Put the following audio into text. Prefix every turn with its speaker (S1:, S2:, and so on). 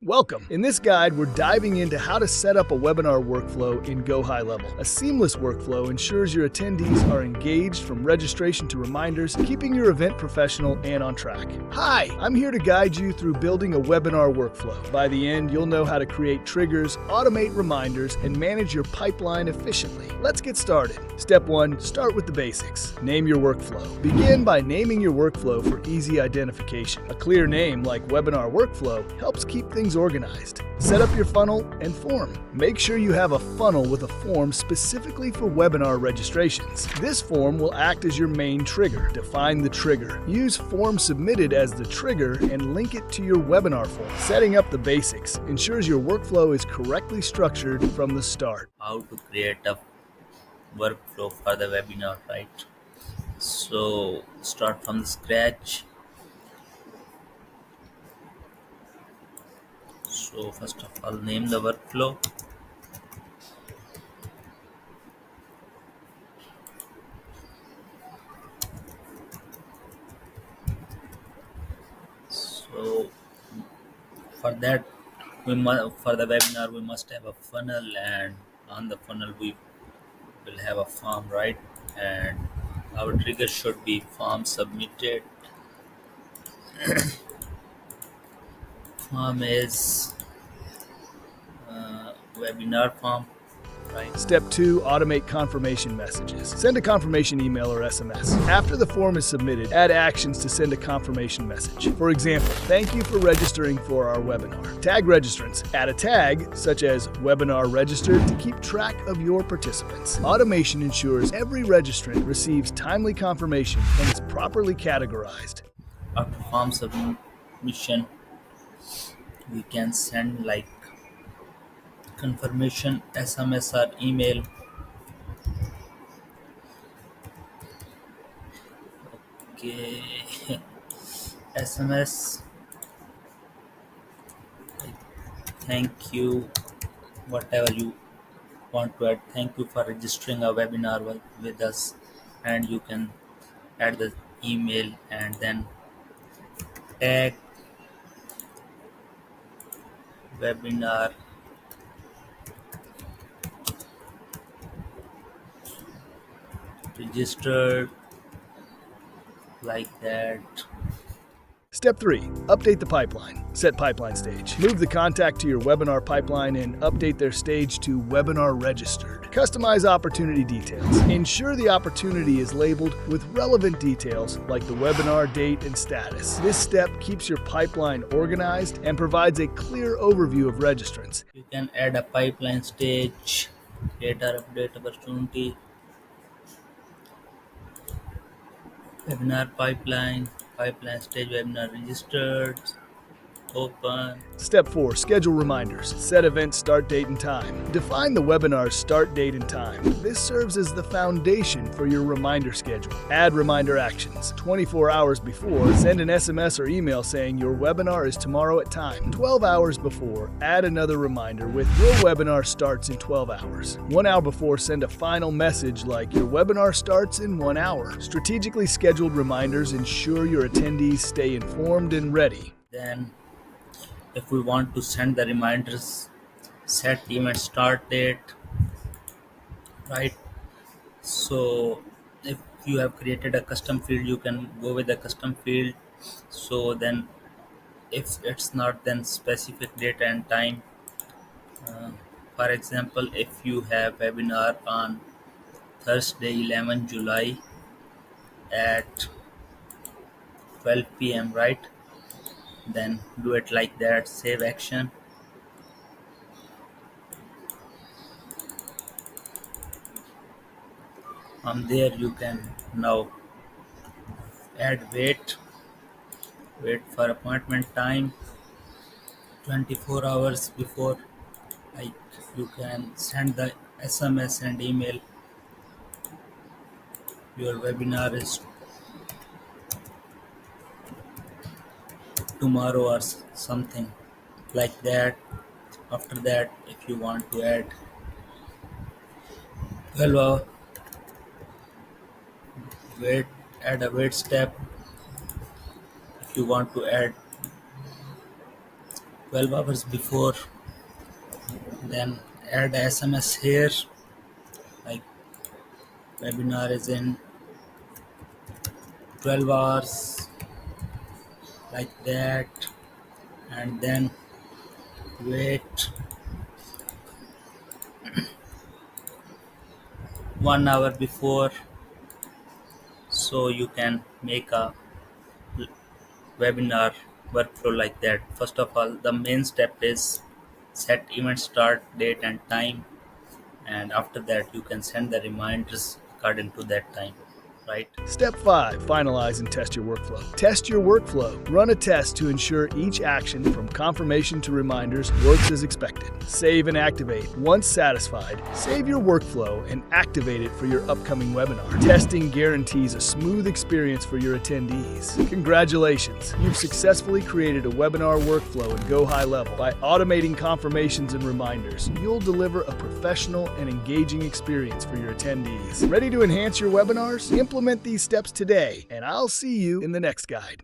S1: Welcome. In this guide, we're diving into how to set up a webinar workflow in GoHighLevel. A seamless workflow ensures your attendees are engaged from registration to reminders, keeping your event professional and on track. Hi, I'm here to guide you through building a webinar workflow. By the end, you'll know how to create triggers, automate reminders, and manage your pipeline efficiently. Let's get started. Step 1, start with the basics. Name your workflow. Begin by naming your workflow for easy identification. A clear name like Webinar Workflow helps keep things organized. Set up your funnel and form. Make sure you have a funnel with a form specifically for webinar registrations. This form will act as your main trigger. Define the trigger. Use form submitted as the trigger and link it to your webinar form. Setting up the basics ensures your workflow is correctly structured from the start.
S2: How to create a workflow for the webinar, right? So start from the scratch. So first of all, name the workflow. So for that, for the webinar we must have a funnel, and on the funnel we will have a form, right? And our trigger should be form submitted. Form is webinar form, right?
S1: Step 2, automate confirmation messages. Send a confirmation email or SMS. After the form is submitted, add actions to send a confirmation message. For example, thank you for registering for our webinar. Tag registrants. Add a tag, such as webinar registered, to keep track of your participants. Automation ensures every registrant receives timely confirmation and is properly categorized.
S2: After form submission, we can send like confirmation SMS or email. Okay. SMS, thank you, whatever you want to add. Thank you for registering a webinar with us, and you can add the email and then tag webinar registered, like that.
S1: Step 3, update the pipeline. Set pipeline stage. Move the contact to your webinar pipeline and update their stage to webinar registered. Customize opportunity details. Ensure the opportunity is labeled with relevant details like the webinar date and status. This step keeps your pipeline organized and provides a clear overview of registrants.
S2: You can add a pipeline stage, data update opportunity, webinar pipeline stage, webinar registered, open.
S1: Step 4, schedule reminders. Set event start date and time. Define the webinar's start date and time. This serves as the foundation for your reminder schedule. Add reminder actions. 24 hours before, send an SMS or email saying your webinar is tomorrow at time. 12 hours before, add another reminder with your webinar starts in 12 hours. 1 hour before, send a final message like your webinar starts in 1 hour. Strategically scheduled reminders ensure your attendees stay informed and ready.
S2: Then if we want to send the reminders, set event start date, right? So if you have created a custom field, you can go with the custom field. So then if it's not, then specific date and time. uh, for example, if you have webinar on Thursday 11 July at 12 p.m., right? Then do it like that, save action. From there you can now add wait for appointment time 24 hours before. Like, you can send the SMS and email, your webinar is tomorrow or something like that. After that, if you want to add 12 hour wait, add a wait step. If you want to add 12 hours before. Then add SMS here, like webinar is in 12 hours, like that. And then wait 1 hour before, so you can make a webinar workflow like that. First of all, the main step is set event start date and time, and after that you can send the reminders according to that time, right?
S1: Step 5. Finalize and test your workflow. Test your workflow. Run a test to ensure each action, from confirmation to reminders, works as expected. Save and activate. Once satisfied, save your workflow and activate it for your upcoming webinar. Testing guarantees a smooth experience for your attendees. Congratulations! You've successfully created a webinar workflow in GoHighLevel. By automating confirmations and reminders, you'll deliver a professional and engaging experience for your attendees. Ready to enhance your webinars? Implement these steps today, and I'll see you in the next guide.